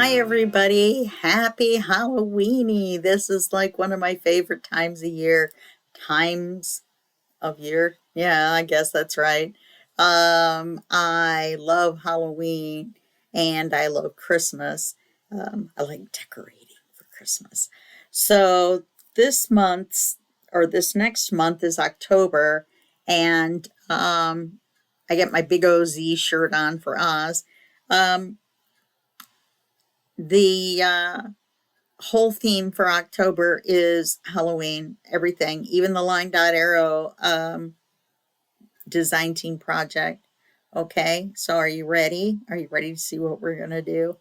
Hi, everybody. Happy Halloweeny. This is like one of my favorite times of year. Times of year? Yeah, I guess that's right. I love Halloween and I love Christmas. I like decorating for Christmas. So this month's or this next month is October, and I get my big OZ shirt on for Oz. Um, the whole theme for October is Halloween, everything, even the line dot arrow design team project. Okay, so are you ready? Are you ready to see what we're going to do?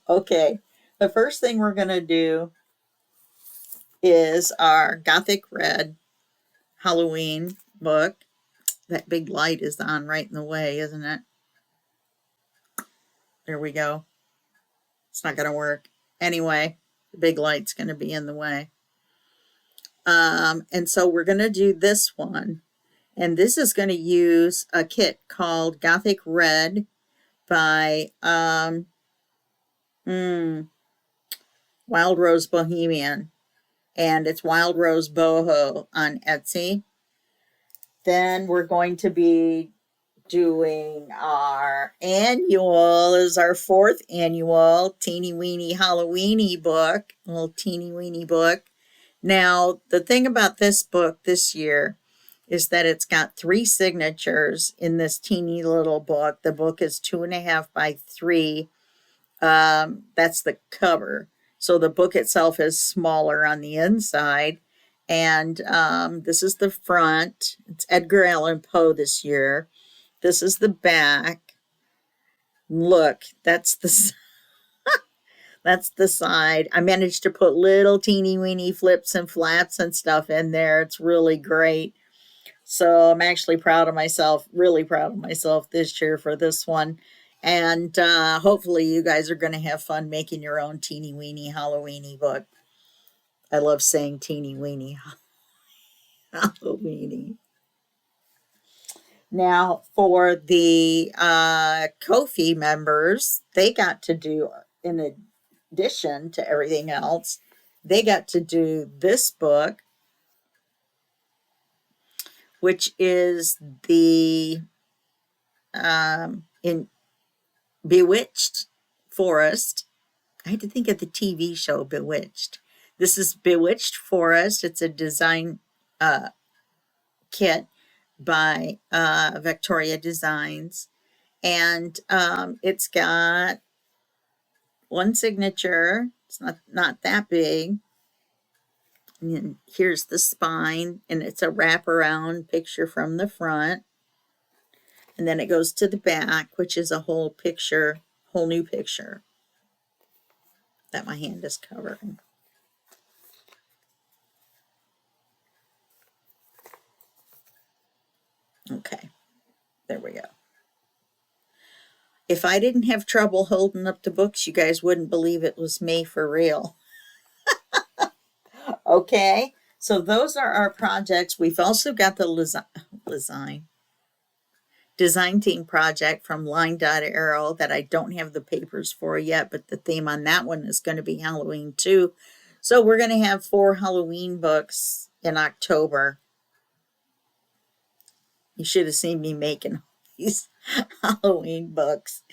Okay, the first thing we're going to do is our Gothic Red Halloween book. That big light is on right in the way, isn't it? There we go. It's not going to work. Anyway, the big light's going to be in the way. And so we're going to do this one. And this is going to use a kit called Gothic Red by Wild Rose Bohemian. And it's Wild Rose Boho on Etsy. Then we're going to be doing our our fourth annual Teeny Weeny Halloweeny book, a little teeny weeny book. Now, the thing about this book this year is that it's got 3 signatures in this teeny little book. The book is 2.5 by 3. That's the cover. So the book itself is smaller on the inside. And this is the front. It's Edgar Allan Poe this year. This is the back. Look, that's the that's the side. I managed to put little teeny weeny flips and flaps and stuff in there. It's really great. So I'm actually proud of myself, really proud of myself this year for this one. And hopefully you guys are going to have fun making your own teeny weeny Halloweeny book. I love saying teeny weeny Halloweeny. Now, for the Ko-fi members, they got to do, in addition to everything else, they got to do this book, which is the in Bewitched Forest. I had to think of the TV show Bewitched. This is Bewitched Forest. It's a design kit by Victoria Designs. And it's got one signature. It's not that big. And here's the spine, and it's a wraparound picture from the front. And then it goes to the back, which is a whole picture, whole new picture that my hand is covering. Okay, there we go. If I didn't have trouble holding up the books, you guys wouldn't believe it was me for real. Okay, so those are our projects. We've also got the design team project from Line Dot Arrow that I don't have the papers for yet, but the theme on that one is going to be Halloween too. So we're going to have 4 Halloween books in October. You should have seen me making these Halloween books.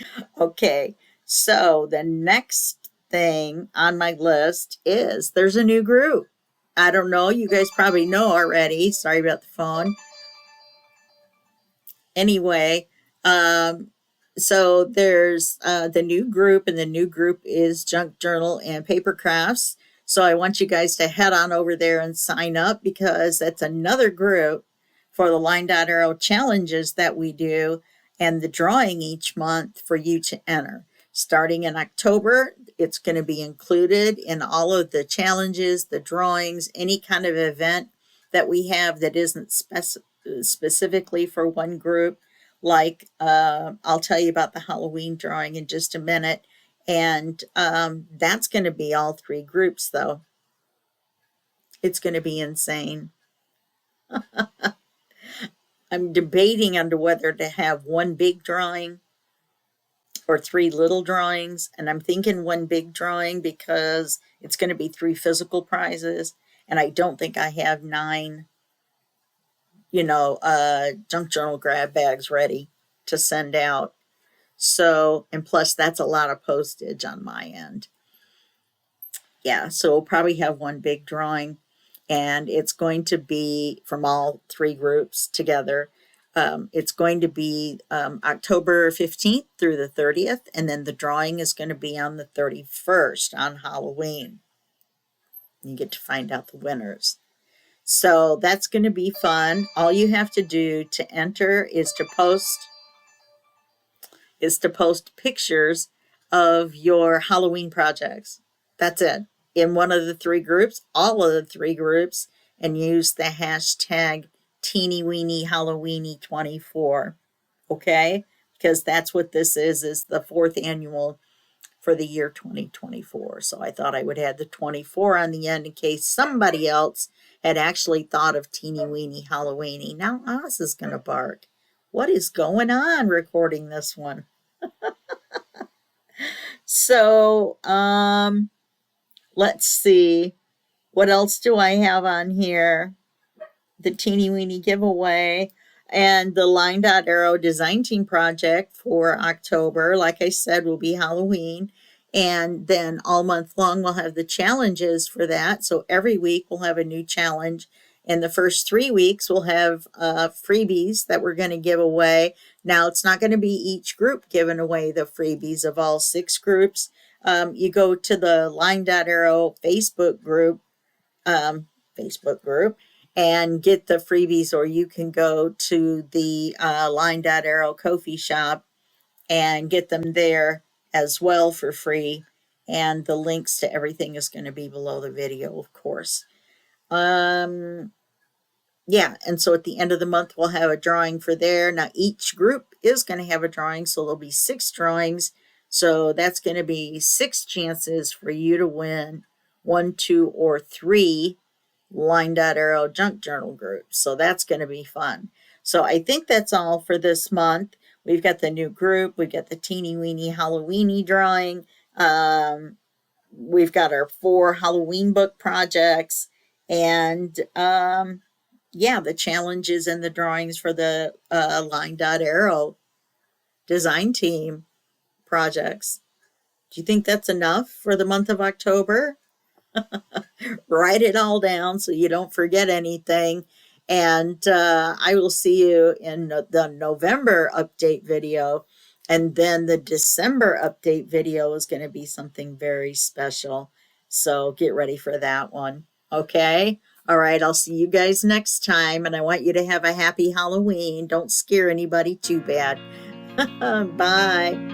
Okay, so the next thing on my list is there's a new group. I don't know, you guys probably know already. Sorry about the phone. Anyway, so there's the new group, and the new group is Junk Journal and Papercrafts. So I want you guys to head on over there and sign up, because that's another group for the Line Dot Arrow challenges that we do and the drawing each month for you to enter. Starting in October, it's going to be included in all of the challenges, the drawings, any kind of event that we have that isn't specifically for one group. Like I'll tell you about the Halloween drawing in just a minute. And that's going to be all 3 groups, though. It's going to be insane. I'm debating under whether to have one big drawing or 3 little drawings. And I'm thinking 1 big drawing because it's going to be 3 physical prizes. And I don't think I have 9, junk journal grab bags ready to send out. So, and plus that's a lot of postage on my end. Yeah, so we'll probably have 1 big drawing, and it's going to be from all 3 groups together. It's going to be October 15th through the 30th, and then the drawing is going to be on the 31st on Halloween. You get to find out the winners. So that's going to be fun. All you have to do to enter is to post pictures of your Halloween projects. That's it. In one of the 3 groups, all of the 3 groups, and use the hashtag Teeny Weeny Halloweeny 24. Okay? Because that's what this is the 4th annual for the year 2024. So I thought I would add the 24 on the end in case somebody else had actually thought of Teeny Weeny Halloweeny. Now Oz is going to bark. What is going on recording this one? So, let's see. What else do I have on here? The Teeny Weeny giveaway and the Line Dot Arrow Design Team project for October. Like I said, will be Halloween. And then all month long, we'll have the challenges for that. So every week we'll have a new challenge. In the first 3 weeks, we'll have freebies that we're going to give away. Now, it's not going to be each group giving away the freebies of all 6 groups. You go to the Line Dot Arrow Facebook group, and get the freebies, or you can go to the Line Dot Arrow Ko-fi shop and get them there as well for free. And the links to everything is going to be below the video, of course. Yeah, and so at the end of the month, we'll have a drawing for there. Now, each group is going to have a drawing, so there'll be 6 drawings. So that's going to be 6 chances for you to win 1, 2, or 3 Line Dot Arrow junk journal groups. So that's going to be fun. So I think that's all for this month. We've got the new group. We've got the Teeny Weeny Halloweeny drawing. We've got our 4 Halloween book projects. And yeah, the challenges and the drawings for the Line Dot Arrow design team projects. Do you think that's enough for the month of October? Write it all down so you don't forget anything. And I will see you in the November update video. And then the December update video is going to be something very special. So get ready for that one. Okay? All right, I'll see you guys next time. And I want you to have a happy Halloween. Don't scare anybody too bad. Bye.